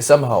somehow।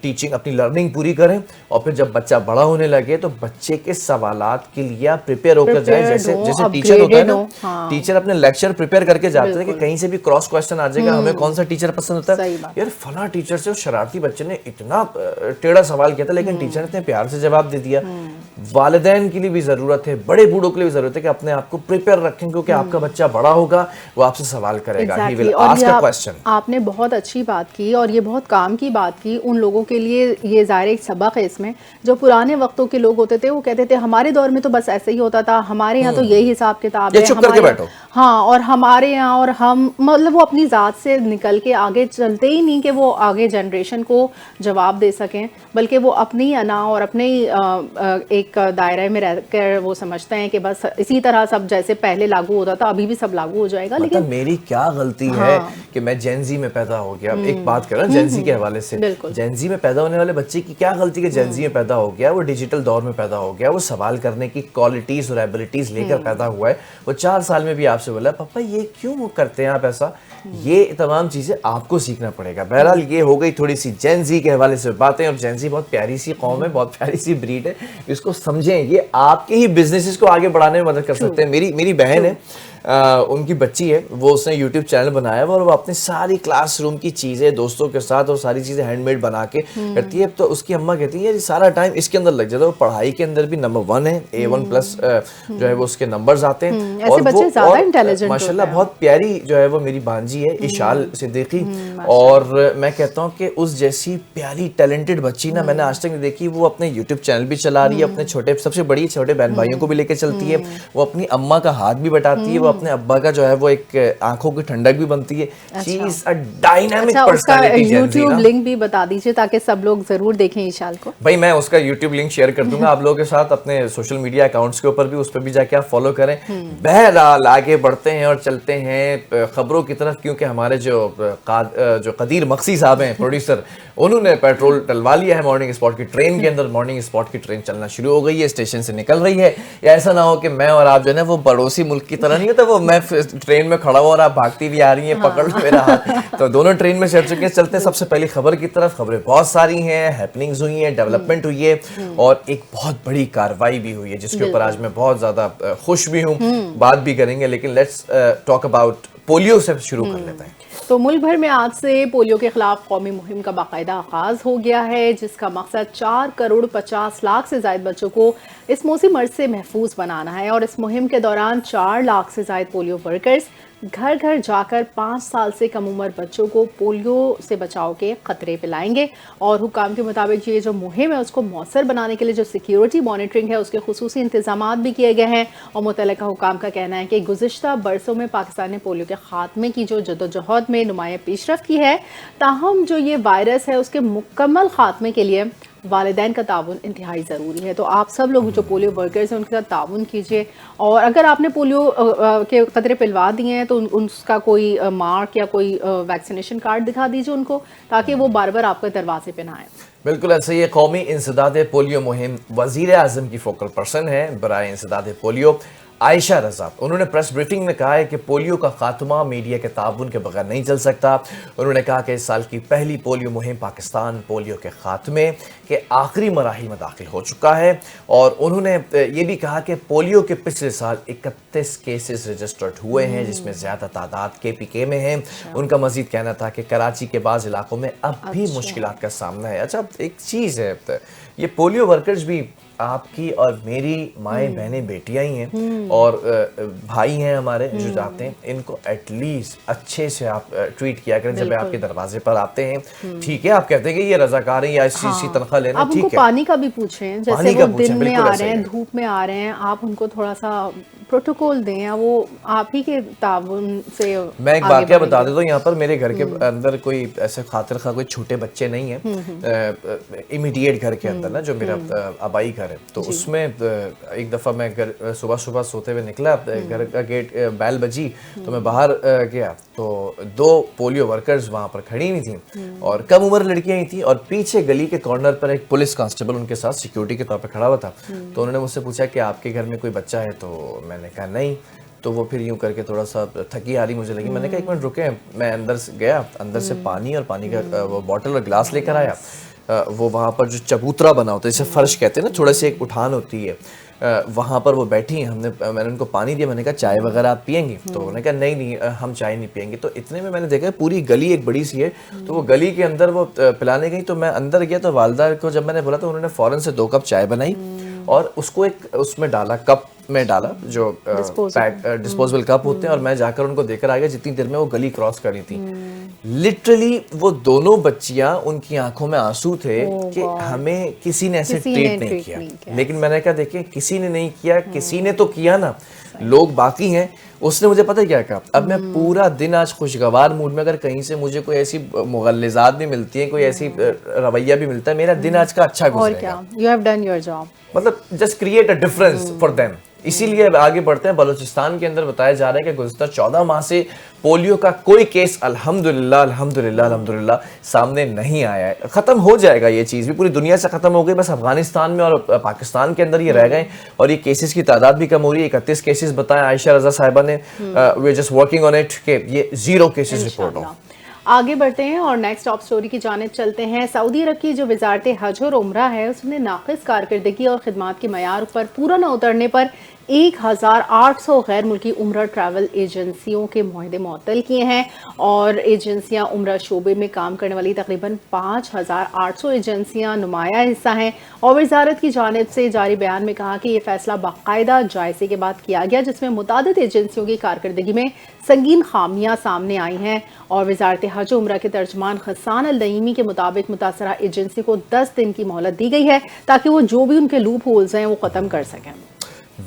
Teaching اپنی learning پوری کریں, اور پھر جب بچہ بڑا ہونے لگے تو بچے کے سوالات کے لیے آپ پریپیئر ہو کر جائیں. جیسے ٹیچر ہوتا ہے نا, ٹیچر اپنے لیکچر پریپیئر کر کے جاتے ہیں کہ کہیں سے بھی کراس کوسچن آ جائے گا, ہمیں کون سا ٹیچر پسند ہوتا ہے, یار فلاں ٹیچر سے اس شرارتی بچے نے اتنا ٹیڑھا سوال کیا تھا لیکن ٹیچر نے اتنے پیار سے جواب دے دیا. والدین کے لیے بھی ضرورت ہے, بڑے بوڑھوں کے لیے بھی ضرورت ہے کہ اپنے آپ کو پریپیئر رکھیں, کیونکہ آپ کا بچہ بڑا ہوگا وہ آپ سے سوال کرے گا, ہی ول آسک اے کوسچن. آپ نے بہت اچھی بات کی اور یہ بہت کام کی بات کی. ان لوگوں کے لیے یہ ظاہر ایک سبق ہے اس میں, جو پرانے وقتوں کے لوگ ہوتے تھے وہ کہتے تھے ہمارے دور میں تو بس ایسے ہی ہوتا تھا, ہمارے یہاں تو یہی حساب کتاب ہے, چپ کر کے بیٹھو. ہاں, اور ہمارے یہاں, اور ہم مطلب وہ اپنی ذات سے نکل کے آگے چلتے ہی نہیں کہ وہ آگے جنریشن کو جواب دے سکیں, بلکہ وہ اپنی انا اور اپنے ایک دائرے میں رہ کر وہ سمجھتے ہیں کہ بس اسی طرح سب جیسے پہلے لاگو ہوتا تھا ابھی بھی سب لاگو ہو جائے گا. لیکن میری کیا غلطی ہے کہ میں جین زی میں پیدا ہو گیا. ایک بات کر رہا ہوں جین زی کے حوالے سے, جین زی میں پیدا ہونے والے بچے کی کیا غلطی کہ جین زی میں پیدا ہو گیا, وہ ڈیجیٹل دور میں پیدا ہو گیا, وہ سوال کرنے کی کوالٹیز اور ایبلٹیز لے کر پیدا ہوا ہے. وہ 4 سال میں بھی آپ سے بولا پاپا یہ کیوں کرتے ہیں آپ ایسا, یہ تمام چیزیں آپ کو سیکھنا پڑے گا. بہرحال یہ ہو گئی تھوڑی سی جین زی کے حوالے سے باتیں, اور جین زی بہت پیاری سی قوم ہے, بہت پیاری سی بریڈ ہے, اس کو سمجھیں, یہ آپ کے ہی بزنسز کو آگے بڑھانے میں مدد کر سکتے ہیں. میری بہن ہے, ان کی بچی ہے, وہ اس نے یوٹیوب چینل بنایا ہوا اور وہ اپنی ساری کلاس روم کی چیزیں دوستوں کے ساتھ اور ساری چیزیں ہینڈ میڈ بنا کے کرتی ہے. تو اس کی اماں کہتی ہے سارا ٹائم اس کے اندر لگ جاتا ہے, وہ پڑھائی کے اندر بھی نمبر 1 ہے, A1+ جو ہے وہ اس کے نمبرز آتے ہیں, اور وہ ماشاءاللہ بہت پیاری جو ہے وہ میری بانجی ہے اشال صدیقی, اور میں کہتا ہوں کہ اس جیسی پیاری ٹیلنٹڈ بچی نا میں نے آج تک نہیں دیکھی. وہ اپنے یوٹیوب چینل بھی چلا رہی ہے, اپنے چھوٹے سب سے بڑی چھوٹے بہن بھائیوں کو بھی لے کے چلتی ہے, وہ اپنی اماں کا ہاتھ بھی بٹاتی ہے, وہ اپنے ابا کا جو ہے وہ ایک آنکھوں کی ٹھنڈک بھی بنتی ہے. She is a dynamic personality. YouTube link بھی بتا دیجیے تاکہ سب لوگ ضرور دیکھیں اشال کو. بھائی میں اس کا یوٹیوب لنک شیئر کر دوں گا آپ لوگوں کے ساتھ اپنے سوشل میڈیا اکاؤنٹس کے اوپر بھی, اس پہ بھی جا کے آپ فالو کریں. بہرحال آگے بڑھتے ہیں اور چلتے ہیں خبروں کی طرف, کیونکہ ہمارے جو قدیر مقصی صاحب ہیں پروڈیوسر, انہوں نے پیٹرول ڈلوا لیا ہے مارننگ اسپاٹ کی ٹرین کے اندر. مارننگ اسپاٹ کی ٹرین چلنا شروع ہو گئی ہے, اسٹیشن سے نکل رہی ہے. یا ایسا نہ ہو کہ میں اور آپ جو ہے نا وہ پڑوسی ملک کی طرح نہیں ہوتا, وہ میں ٹرین میں کھڑا ہوں اور آپ بھاگتی بھی آ رہی ہیں, پکڑ لو میرا ہاتھ. تو دونوں ٹرین میں چڑھ چکے ہیں. چلتے ہیں سب سے پہلی خبر کی طرف. خبریں بہت ساری ہیں, ہیپننگز ہوئی ہیں, ڈیولپمنٹ ہوئی ہے, اور ایک بہت بڑی کارروائی بھی ہوئی ہے جس کے اوپر آج میں بہت زیادہ خوش بھی ہوں, بات بھی کریں گے. لیکن لیٹس ٹاک اباؤٹ پولیو سے شروع کر لیتے ہیں. تو ملک بھر میں آج سے پولیو کے خلاف قومی مہم کا باقاعدہ آغاز ہو گیا ہے, جس کا مقصد 4,50,00,000 سے زائد بچوں کو اس موسمی مرض سے محفوظ بنانا ہے. اور اس مہم کے دوران 4 لاکھ سے زائد پولیو ورکرز گھر گھر جا کر 5 سال سے کم عمر بچوں کو پولیو سے بچاؤ کے خطرے پلائیں گے. اور حکام کے مطابق یہ جو مہم ہے اس کو مؤثر بنانے کے لیے جو سیکیورٹی مانیٹرنگ ہے اس کے خصوصی انتظامات بھی کیے گئے ہیں. اور متعلقہ حکام کا کہنا ہے کہ گزشتہ برسوں میں پاکستان نے پولیو کے خاتمے کی جو جدوجہد میں نمایاں پیش رفت کی ہے, تاہم جو یہ وائرس ہے اس کے مکمل خاتمے کے لیے والدین کا تعاون انتہائی ضروری ہے. تو آپ سب لوگ جو پولیو ورکرز ہیں ان کے ساتھ تعاون کیجیے, اور اگر آپ نے پولیو کے قطرے پلوا دیے ہیں تو اس کا کوئی مارک یا کوئی ویکسینیشن کارڈ دکھا دیجیے ان کو, تاکہ وہ بار بار آپ کے دروازے پہ نہ آئے. بالکل ایسے ہی قومی انسداد پولیو مہم وزیر اعظم کی فوکل پرسن ہے برائے انسداد پولیو عائشہ رضا. انہوں نے پریس بریفنگ میں کہا ہے کہ پولیو کا خاتمہ میڈیا کے تعاون کے بغیر نہیں چل سکتا. انہوں نے کہا کہ اس سال کی پہلی پولیو مہم پاکستان پولیو کے خاتمے کے آخری مراحل میں داخل ہو چکا ہے. اور انہوں نے یہ بھی کہا کہ پولیو کے پچھلے سال 31 کیسز رجسٹرڈ ہوئے ہیں, جس میں زیادہ تعداد KPK میں ہیں. ان کا مزید کہنا تھا کہ کراچی کے بعض علاقوں میں اب بھی مشکلات کا سامنا ہے. اچھا ایک چیز ہے, یہ پولیو ورکرز بھی آپ کی اور میری مائیں بہنیں بیٹیاں ہی ہیں, اور بھائی ہیں ہمارے جو جاتے ہیں, ان کو ایٹ لیسٹ اچھے سے آپ ٹریٹ کیا کریں جب آپ کے دروازے پر آتے ہیں. ٹھیک ہے آپ کہتے ہیں کہ یہ رضاکار ہیں یا اس چیز کی تنخواہ لینا, آپ ان کو پانی کا بھی پوچھیں, جیسے وہ دن میں آ رہے ہیں دھوپ میں آ رہے ہیں, آپ ان کو تھوڑا سا پروٹوکول دیں, وہ آپ ہی کے تعاون سے. میں ایک واقعہ بتا دیتا ہوں, یہاں پر میرے گھر کے اندر کوئی ایسے خاطر خواہ کوئی چھوٹے بچے نہیں ہیں امیڈیٹ گھر کے اندر نا, جو میرا آبائی گھر ہے. تو اس میں ایک دفعہ میں صبح سوتے ہوئے نکلا, گھر کا گیٹ بیل بجی تو میں باہر گیا, تو 2 پولیو ورکرز وہاں پر کھڑی ہوئی تھیں اور کم عمر لڑکیاں ہی تھیں, اور پیچھے گلی کے کارنر پر ایک پولیس کانسٹیبل ان کے ساتھ سیکیورٹی کے طور پہ کھڑا ہوا تھا. تو انہوں نے مجھ سے پوچھا کہ آپ کے گھر میں کوئی بچہ ہے, تو میں نے کہا نہیں. تو وہ پھر یوں کر کے تھوڑا سا تھکی حالی مجھے لگی. میں نے کہا ایک منٹ رکیں, میں اندر سے گیا, اندر سے پانی اور پانی کا وہ بوٹل اور گلاس لے کر آیا. وہ وہاں پر جو چبوترا بنا ہوتا ہے جسے فرش کہتے ہیں نا, تھوڑا سی ایک اٹھان ہوتی ہے, وہاں پر وہ بیٹھی ہیں. میں نے ان کو پانی دیا, میں نے کہا چائے وغیرہ آپ پیئیں گی؟ تو انہوں نے کہا نہیں ہم چائے نہیں پیئیں گے. تو اتنے میں نے دیکھا پوری گلی ایک بڑی سی ہے, تو وہ گلی کے اندر وہ پلانے گئی. تو میں اندر گیا تو والدہ کو جب میں نے بولا تو انہوں نے فوراً سے 2 کپ چائے بنائی اور اس کو ایک اس میں ڈالا, کپ میں ڈالا جو ڈسپوزیبل کپ ہوتے ہیں, اور میں جا کر ان کو دے کر آ گیا جتنی دیر میں وہ گلی کراس کر رہی تھی. لٹرلی وہ دونوں بچیاں, ان کی آنکھوں میں آنسو تھے کہ ہمیں کسی نے ایسے ٹریٹ نہیں کیا. لیکن میں نے کہا دیکھیں کسی نے نہیں کیا, کسی نے تو کیا نا, لوگ باقی ہیں. اس نے مجھے پتہ کیا کہا, اب میں پورا دن آج خوشگوار موڈ میں, اگر کہیں سے مجھے کوئی ایسی مغلظات بھی ملتی ہیں, کوئی ایسی رویہ بھی ملتا ہے, میرا دن آج کا اچھا گزرے گا. You have done your job. مطلب just create a difference for them. اسی لیے آگے بڑھتے ہیں. بلوچستان کے اندر بتایا جا رہا ہے کہ گزشتہ 14 ماہ سے پولیو کا کوئی کیس الحمدللہ سامنے نہیں آیا ہے. ختم ہو جائے گا یہ چیز بھی, پوری دنیا سے ختم ہو گئی, بس افغانستان میں اور پاکستان کے اندر یہ رہ گئے, اور یہ کیسز کی تعداد بھی کم ہو رہی ہے. 31 کیسز بتائیں عائشہ رضا صاحبہ نے, we are just working on it کہ یہ 0 کیسز رپورٹ ہوں. آگے بڑھتے ہیں اور نیکسٹ ٹاپ سٹوری کی جانب چلتے ہیں. سعودی عرب کی جو وزارت حج اور عمرہ ہے, اس نے ناقص کارکردگی اور خدمات کے معیار پر پورا نہ اترنے پر 1800 غیر ملکی عمرہ ٹریول ایجنسیوں کے معاہدے معطل کیے ہیں, اور ایجنسیاں عمرہ شعبے میں کام کرنے والی تقریباً 5800 ایجنسیاں نمایاں حصہ ہیں. اور وزارت کی جانب سے جاری بیان میں کہا کہ یہ فیصلہ باقاعدہ جائزے کے بعد کیا گیا, جس میں متعدد ایجنسیوں کی کارکردگی میں سنگین خامیاں سامنے آئی ہیں. اور وزارت حج و عمرہ کے ترجمان غسان النعیمی کے مطابق متاثرہ ایجنسی کو 10 دن کی مہلت دی گئی ہے تاکہ وہ جو بھی ان کے لوپ ہولز ہیں وہ ختم کر سکیں.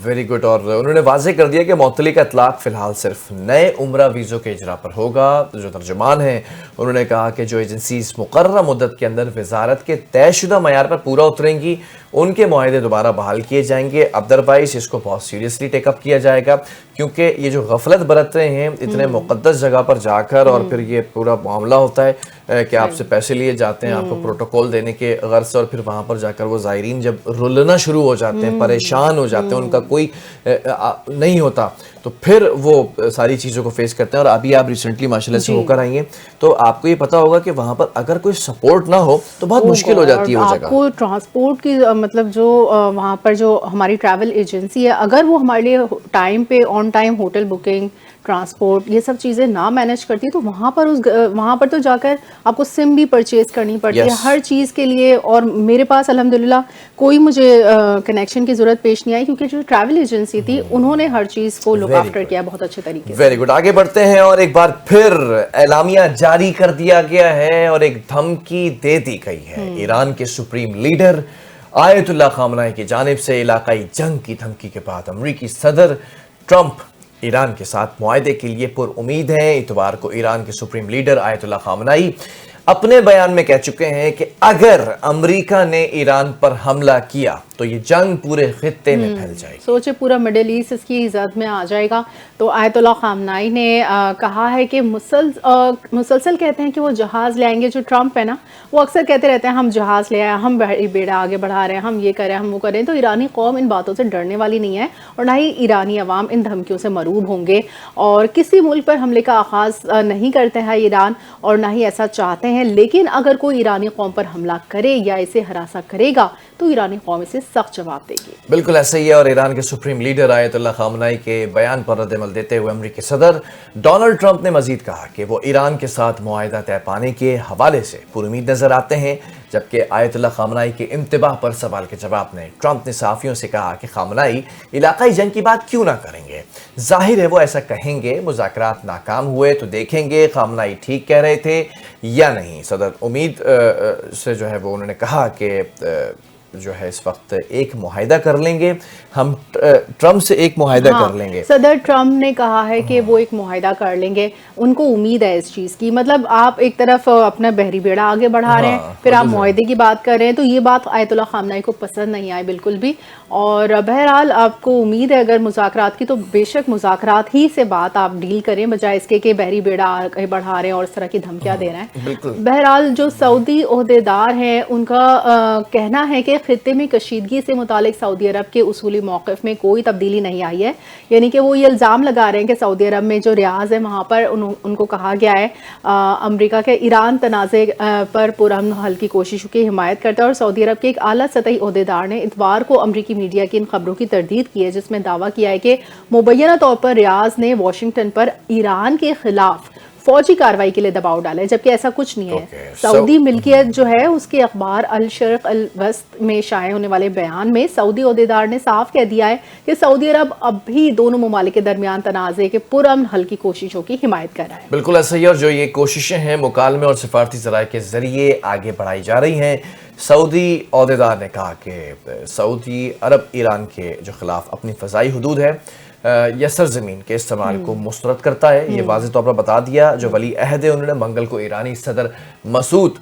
Very good. اور انہوں نے واضح کر دیا کہ معطلی کا اطلاق فی الحال صرف نئے عمرہ ویزوں کے اجرا پر ہوگا. جو ترجمان ہیں انہوں نے کہا کہ جو ایجنسیز مقررہ مدت کے اندر وزارت کے طے شدہ معیار پر پورا اتریں گی, ان کے معاہدے دوبارہ بحال کیے جائیں گے. ادروائز اس کو بہت سیریسلی ٹیک اپ کیا جائے گا, کیونکہ یہ جو غفلت برت رہے ہیں اتنے مقدس جگہ پر جا کر, اور پھر یہ پورا معاملہ ہوتا ہے کہ آپ سے پیسے لیے جاتے ہیں آپ کو پروٹوکول دینے کے غرض سے, اور پھر وہاں پر جا کر وہ زائرین جب رلنا شروع ہو جاتے ہیں, پریشان ہو جاتے ہیں, ان کا کوئی نہیں ہوتا, تو پھر وہ ساری چیزوں کو فیس کرتے ہیں. اور ابھی آپ ریسنٹلی ماشاءاللہ سے ہو کر آئی ہیں, تو آپ کو یہ پتا ہوگا کہ وہاں پر اگر کوئی سپورٹ نہ ہو تو بہت مشکل ہو جاتی ہے وہ جگہ. آپ کو ٹرانسپورٹ کی مطلب جو وہاں پر جو ہماری ٹریول ایجنسی ہے, اگر وہ ہمارے لیے ٹائم پہ on time hotel booking, transport, یہ سب چیزیں نہ مینیج کرتی, تو وہاں پر تو جا کر آپ کو سم بھی پرچیز کرنی پڑتی ہے ہر چیز کے لیے. اور میرے پاس الحمدللہ کوئی مجھے کنیکشن کی ضرورت پیش نہیں آئی, کیونکہ جو ٹریول ایجنسی تھی انہوں نے ہر چیز کو لک آفٹر کیا بہت اچھے طریقے سے. Very good. آگے بڑھتے ہیں, اور ایک بار پھر اعلامیہ جاری کر دیا گیا ہے اور ایک دھمکی دے دی گئی ہے. ایران کے سپریم لیڈر آیت اللہ خامنہئی کی جانب سے علاقائی جنگ کی دھمکی کے بعد امریکی صدر ٹرمپ ایران کے ساتھ معاہدے کے لیے پر امید ہیں. اتوار کو ایران کے سپریم لیڈر آیت اللہ خامنہئی اپنے بیان میں کہہ چکے ہیں کہ اگر امریکہ نے ایران پر حملہ کیا تو یہ جنگ پورے خطے میں پھیل جائے گی. سوچے پورا مڈل ایسٹ اس کی زد میں آ جائے گا. تو آیت اللہ خامنہئی نے کہا ہے کہ مسلسل کہتے ہیں کہ وہ جہاز لے آئیں گے. جو ٹرمپ ہے نا, وہ اکثر کہتے رہتے ہیں ہم جہاز لے آئے, ہم بحری بیڑا آگے بڑھا رہے ہیں, ہم یہ کر رہے ہیں, ہم وہ کر رہے ہیں. تو ایرانی قوم ان باتوں سے ڈرنے والی نہیں ہے, اور نہ ہی ایرانی عوام ان دھمکیوں سے مرعوب ہوں گے. اور کسی ملک پر حملے کا آغاز نہیں کرتے ہیں ایران, اور نہ ہی ایسا چاہتے ہیں. لیکن اگر کوئی ایرانی قوم پر حملہ کرے یا اسے ہراساں کرے گا تو ایرانی قوم اسے سخت جواب دے گی. بالکل ایسا ہی ہے. اور ایران کے سپریم لیڈر آیت اللہ خامنہئی کے بیان پر رد عمل دیتے ہوئے امریکی صدر ڈونلڈ ٹرمپ نے مزید کہا کہ وہ ایران کے ساتھ معاہدہ طے پانے کے حوالے سے پر امید نظر آتے ہیں. جبکہ آیت اللہ خامنہئی کے انتباہ پر سوال کے جواب میں ٹرمپ نے صحافیوں سے کہا کہ خامنہئی علاقائی جنگ کی بات کیوں نہ کریں گے, ظاہر ہے وہ ایسا کہیں گے. مذاکرات ناکام ہوئے تو دیکھیں گے خامنہئی ٹھیک کہہ رہے تھے یا نہیں. صدر امید سے جو ہے وہ انہوں نے کہا کہ جو ہے اس وقت ایک معاہدہ کر لیں گے, ہم ٹرمپ سے ایک معاہدہ کر لیں گے. صدر ٹرمپ نے کہا ہے کہ وہ ایک معاہدہ کر لیں گے, ان کو امید ہے اس چیز کی. مطلب آپ ایک طرف اپنا بحری بیڑا آگے بڑھا رہے ہیں, پھر آپ معاہدے کی بات کر رہے ہیں, تو یہ بات آیت اللہ خامنہئی کو پسند نہیں آئی بالکل بھی. اور بہرحال آپ کو امید ہے اگر مذاکرات کی, تو بے شک مذاکرات ہی سے بات آپ ڈیل کریں, بجائے اس کے کہ بحری بیڑا آگے بڑھا رہے ہیں اور اس طرح کی دھمکیاں دے رہے ہیں. بہرحال جو سعودی عہدیدار ہیں ان کا کہنا ہے کہ خطے میں کشیدگی سے متعلق سعودی عرب کے اصولی موقف میں کوئی تبدیلی نہیں آئی ہے. یعنی کہ وہ یہ الزام لگا رہے ہیں کہ سعودی عرب میں جو ریاض ہے وہاں پر ان کو کہا گیا ہے امریکہ کے ایران تنازع پر پرامن حل کی کوششوں کی حمایت کرتا ہے. اور سعودی عرب کے ایک اعلیٰ سطحی عہدیدار نے اتوار کو امریکی میڈیا کی ان خبروں کی تردید کی ہے جس میں دعویٰ کیا ہے کہ مبینہ طور پر ریاض نے واشنگٹن پر ایران کے خلاف فوجی کارروائی کے لیے دباؤ ڈالا ہے، جبکہ ایسا کچھ نہیں ہے. سعودی ملکیت جو ہے اس کے اخبار الشرق الوسط میں شائع ہونے والے بیان میں سعودی عہدیدار نے صاف کہہ دیا ہے کہ سعودی عرب اب بھی دونوں ممالک کے درمیان تنازع کے پرامن حل کی کوششوں کی حمایت کر رہا ہے. بالکل ایسا ہی، اور جو یہ کوششیں ہیں مکالمے اور سفارتی ذرائع کے ذریعے آگے بڑھائی جا رہی ہیں. سعودی عہدیدار نے کہا کہ سعودی عرب ایران کے جو خلاف اپنی فضائی حدود ہے یا سرزمین کے استعمال کو مسترد کرتا ہے. یہ واضح طور پر بتا دیا. جو ولی عہد ہے انہوں نے منگل کو ایرانی صدر مسعود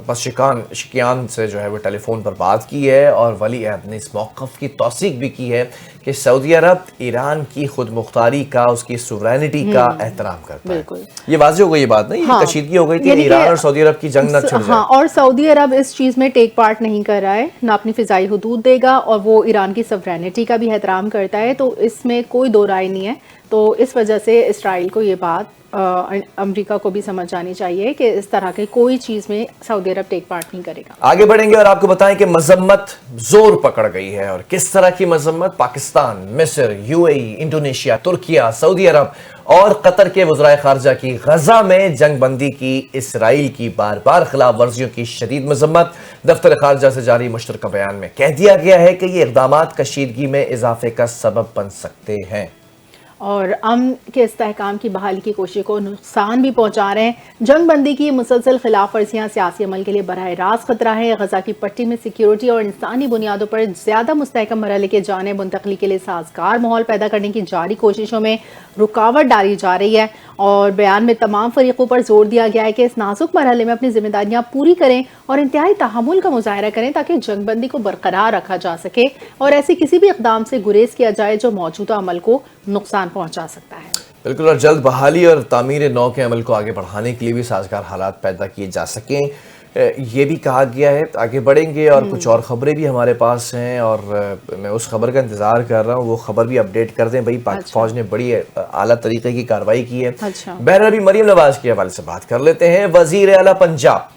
پزشکیان سے جو ہے وہ ٹیلی فون پر بات کی ہے، اور ولی عہد نے اس موقف کی توثیق بھی کی ہے کہ سعودی عرب ایران کی خود مختاری کا، اس کی سوورینٹی کا احترام کرتا ہے. یہ واضح ہو گئی یہ بات، نہیں یہ کشیدگی ہو گئی تھی ایران اور سعودی عرب کی جنگ نہ چھڑ جائے. اور سعودی عرب اس چیز میں ٹیک پارٹ نہیں کر رہا ہے، نہ اپنی فضائی حدود دے گا، اور وہ ایران کی سوورینٹی کا بھی احترام کرتا ہے. تو اس میں کوئی دو رائے نہیں ہے. تو اس وجہ سے اسرائیل کو یہ بات امریکہ کو بھی سمجھ آنی چاہیے کہ اس طرح کی کوئی چیز میں سعودی عرب ٹیک پارٹ نہیں کرے گا. آگے بڑھیں گے اور آپ کو بتائیں کہ مذمت زور پکڑ گئی ہے، اور کس طرح کی مذمت. پاکستان، مصر، یو اے ای، انڈونیشیا، ترکیہ، سعودی عرب اور قطر کے وزرائے خارجہ کی غزہ میں جنگ بندی کی اسرائیل کی بار بار خلاف ورزیوں کی شدید مذمت. دفتر خارجہ سے جاری مشترکہ بیان میں کہہ دیا گیا ہے کہ یہ اقدامات کشیدگی میں اضافے کا سبب بن سکتے ہیں اور امن کے استحکام کی بحالی کی کوشش کو نقصان بھی پہنچا رہے ہیں. جنگ بندی کی مسلسل خلاف ورزیاں سیاسی عمل کے لیے براہ راست خطرہ ہے. غزہ کی پٹی میں سیکیورٹی اور انسانی بنیادوں پر زیادہ مستحکم مرحلے کے جانب منتقلی کے لیے سازگار ماحول پیدا کرنے کی جاری کوششوں میں رکاوٹ ڈالی جا رہی ہے. اور بیان میں تمام فریقوں پر زور دیا گیا ہے کہ اس نازک مرحلے میں اپنی ذمہ داریاں پوری کریں اور انتہائی تحمل کا مظاہرہ کریں تاکہ جنگ بندی کو برقرار رکھا جا سکے اور ایسے کسی بھی اقدام سے گریز کیا جائے جو موجودہ عمل کو نقصان پہنچا سکتا ہے. بالکل، اور جلد بحالی اور تعمیر نو کے عمل کو آگے بڑھانے کے لیے بھی سازگار حالات پیدا کیے جا سکیں، یہ بھی کہا گیا ہے. آگے بڑھیں گے اور کچھ اور خبریں بھی ہمارے پاس ہیں، اور میں اس خبر کا انتظار کر رہا ہوں، وہ خبر بھی اپڈیٹ کر دیں. بھائی پاک فوج نے بڑی اعلیٰ طریقے کی کارروائی کی ہے. بہرحال ابھی مریم نواز کے حوالے سے بات کر لیتے ہیں. وزیر اعلیٰ پنجاب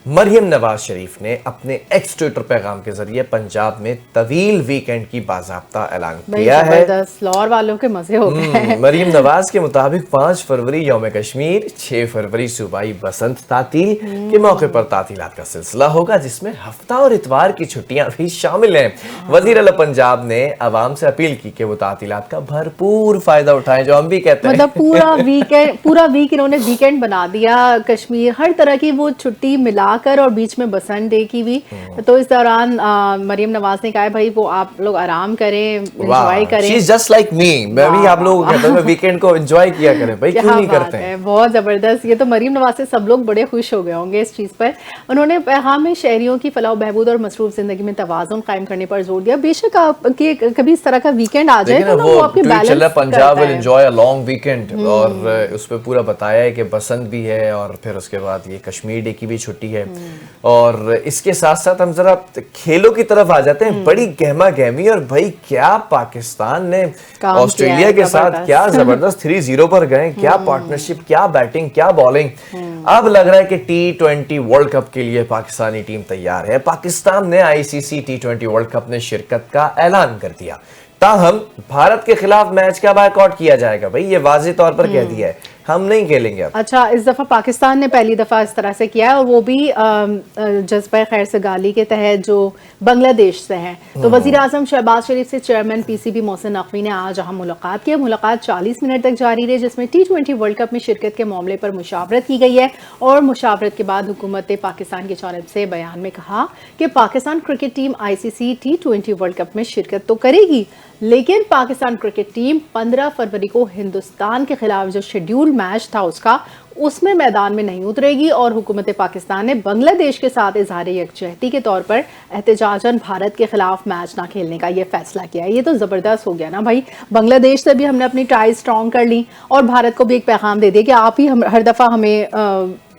مریم نواز شریف نے اپنے ایکس ٹویٹر پیغام کے ذریعے پنجاب میں طویل ویکینڈ کی باضابطہ اعلان کیا ہے. لاہور والوں کے مزے ہو گئے. مریم نواز کے مطابق 5 فروری یوم کشمیر، 6 فروری صوبائی بسنت تعطیل کے موقع پر تعطیلات کا سلسلہ ہوگا جس میں ہفتہ اور اتوار کی چھٹیاں بھی شامل ہیں. وزیر اعلیٰ پنجاب نے عوام سے اپیل کی کہ وہ تعطیلات کا بھرپور فائدہ اٹھائیں، جو ہم بھی کہتے ہیں. مطلب پورا ویک انہوں نے ویکینڈ بنا دیا. کشمیر ہر طرح کی وہ چھٹی ملا کر اور بیچ میں بسنٹ ڈے کی بھی. تو اس دوران مریم نواز نے کہا ہے بھائی وہ آپ لوگ آرام کریں، انجوائے کریں. She's just like me. میں بھی آپ لوگوں کو کہتا ہوں ویکینڈ کو انجوائے کیا کریں. بھائی کیوں نہیں کرتے ہیں؟ بہت زبردست. یہ تو مریم نواز سے سب لوگ بڑے خوش ہو گئے ہوں گے اس چیز پر. انہوں نے پیغام میں شہریوں کی فلاح و بہبود اور مصروف زندگی میں توازن قائم کرنے پر زور دیا. بے شک آپ کے کبھی اس طرح کا ویکینڈ آ جائے تو وہ آپ کے balance Punjab will enjoy a long weekend، اور اس پہ پورا بتایا ہے کہ بسنت بھی ہے اور پھر اس کے بعد یہ کشمیر ڈے کی بھی چھٹی ہے. اور اس کے ساتھ ساتھ ہم ذرا کھیلوں کی طرف آ جاتے ہیں. بڑی گہما گہمی، اور بھائی کیا پاکستان نے آسٹریلیا کے ساتھ کیا زبردست 3-0 پر گئے. کیا پارٹنرشپ، کیا بیٹنگ، کیا بالنگ. اب لگ رہا ہے کہ T20 ورلڈ کپ کے لیے پاکستانی ٹیم تیار ہے. پاکستان نے ICC T20 ورلڈ کپ میں شرکت کا اعلان کر دیا. تاہم بھارت کے خلاف میچ کا بائیک آؤٹ کیا جائے گا. بھائی یہ واضح طور پر کہہ دیا ہے ہم نہیں کھیلیں گے. اچھا، اس دفعہ پاکستان نے پہلی دفعہ اس طرح سے کیا ہے، اور وہ بھی جذبہ خیر سگالی کے تحت جو بنگلہ دیش سے ہیں. تو وزیر اعظم شہباز شریف سے چیئرمین PCB محسن نقوی نے آج اہم ملاقات کی. ملاقات 40 منٹ تک جاری رہی جس میں T20 ورلڈ کپ میں شرکت کے معاملے پر مشاورت کی گئی ہے. اور مشاورت کے بعد حکومت پاکستان کی جانب سے بیان میں کہا کہ Pakistan cricket team ICC T20 world cup میں شرکت تو کرے گی، لیکن پاکستان کرکٹ ٹیم 15 فروری کو ہندوستان کے خلاف جو شیڈیول میچ تھا اس میں میدان میں نہیں اترے گی. اور حکومت پاکستان نے بنگلہ دیش کے ساتھ اظہار یکجہتی کے طور پر احتجاجاً بھارت کے خلاف میچ نہ کھیلنے کا یہ فیصلہ کیا ہے. یہ تو زبردست ہو گیا نا بھائی. بنگلہ دیش سے بھی ہم نے اپنی ٹائی اسٹرانگ کر لی اور بھارت کو بھی ایک پیغام دے دیا کہ آپ ہی ہر دفعہ ہمیں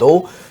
2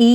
E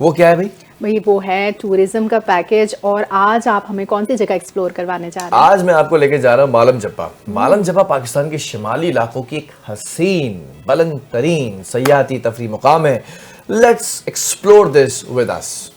وہ کیا ہے بھائی؟ بھئی وہ ہے ٹورزم کا پیکیج. اور آج آپ ہمیں کون سی جگہ ایکسپلور کروانے جا رہے ہیں؟ آج میں آپ کو لے کے جا رہا ہوں مالم جبہ. مالم جبہ پاکستان کے شمالی علاقوں کی ایک حسین بلند ترین سیاحتی تفریح مقام ہے. Let's explore this with us.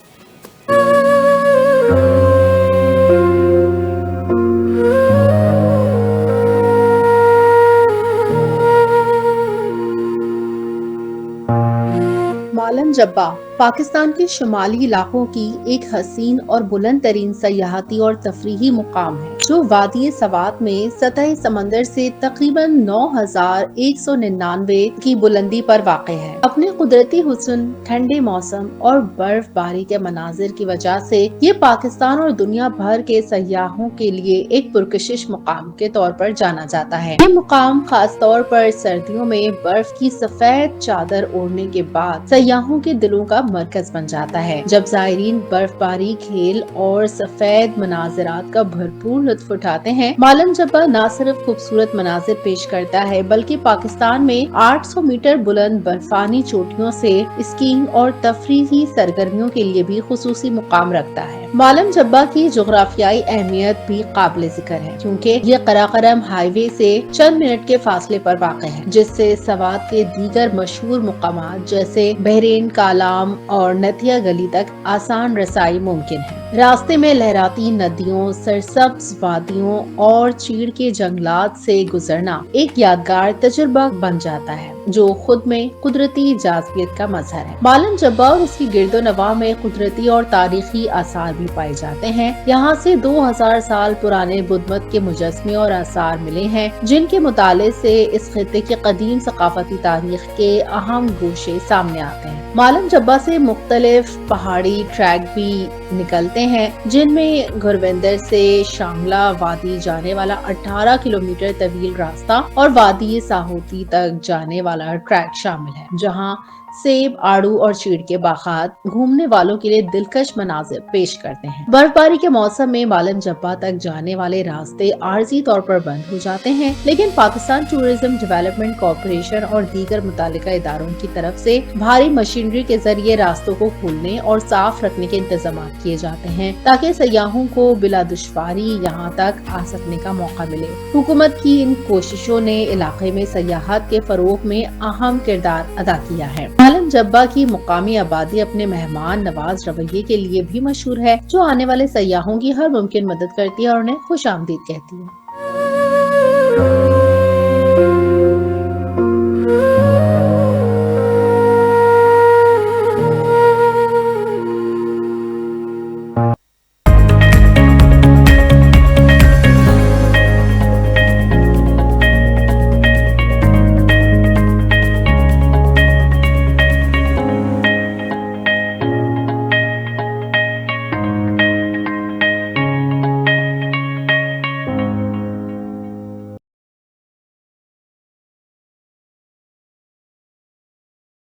Malam Jabba Pakistan کے شمالی علاقوں کی ایک حسین اور بلند ترین سیاحتی اور تفریحی مقام ہے جو وادی سوات میں سطح سمندر سے تقریباً 9199 کی بلندی پر واقع ہے. اپنے قدرتی حسن، ٹھنڈے موسم اور برف باری کے مناظر کی وجہ سے یہ پاکستان اور دنیا بھر کے سیاحوں کے لیے ایک پرکشش مقام کے طور پر جانا جاتا ہے. یہ مقام خاص طور پر سردیوں میں برف کی سفید چادر اوڑھنے کے بعد سیاحوں کے دلوں کا مرکز بن جاتا ہے. جب زائرین برف باری، کھیل اور سفید مناظرات کا بھرپور لطف اٹھاتے ہیں، مالم جبہ نہ صرف خوبصورت مناظر پیش کرتا ہے بلکہ پاکستان میں 800 میٹر بلند برفانی چوٹیوں سے اسکیئنگ اور تفریحی سرگرمیوں کے لیے بھی خصوصی مقام رکھتا ہے. مالم جبہ کی جغرافیائی اہمیت بھی قابل ذکر ہے کیونکہ یہ قراقرم ہائی وے سے چند منٹ کے فاصلے پر واقع ہے، جس سے سوات کے دیگر مشہور مقامات جیسے بحرین کالام اور نتیا گلی تک آسان رسائی ممکن ہے. راستے میں لہراتی ندیوں، سرسبز وادیوں اور چیڑ کے جنگلات سے گزرنا ایک یادگار تجربہ بن جاتا ہے جو خود میں قدرتی جاذبیت کا مظہر ہے. مالم جبہ اور اس کی گرد و نواح میں قدرتی اور تاریخی آثار بھی پائے جاتے ہیں. یہاں سے 2000 سال پرانے بدھ مت کے مجسمے اور آثار ملے ہیں جن کے مطالعے سے اس خطے کی قدیم ثقافتی تاریخ کے اہم گوشے سامنے آتے ہیں. مالم جبہ سے مختلف پہاڑی ٹریک بھی نکلتے ہیں جن میں گھروندر سے شانگلہ وادی جانے والا 18 کلومیٹر طویل راستہ اور وادی ساہوتی تک جانے والا ٹریک شامل ہے جہاں سیب، آڑو اور چیڑ کے باغات گھومنے والوں کے لیے دلکش مناظر پیش کرتے ہیں. برف باری کے موسم میں مالم جبہ تک جانے والے راستے عارضی طور پر بند ہو جاتے ہیں، لیکن پاکستان ٹورزم ڈیولپمنٹ کارپوریشن اور دیگر متعلقہ اداروں کی طرف سے بھاری مشینری کے ذریعے راستوں کو کھولنے اور صاف رکھنے کے انتظامات کیے جاتے ہیں تاکہ سیاحوں کو بلا دشواری یہاں تک آ سکنے کا موقع ملے. حکومت کی ان کوششوں نے علاقے میں سیاحت کے فروغ میں اہم کردار ادا کیا ہے. مالم جبہ کی مقامی آبادی اپنے مہمان نواز رویے کے لیے بھی مشہور ہے جو آنے والے سیاحوں کی ہر ممکن مدد کرتی ہے اور انہیں خوش آمدید کہتی ہے.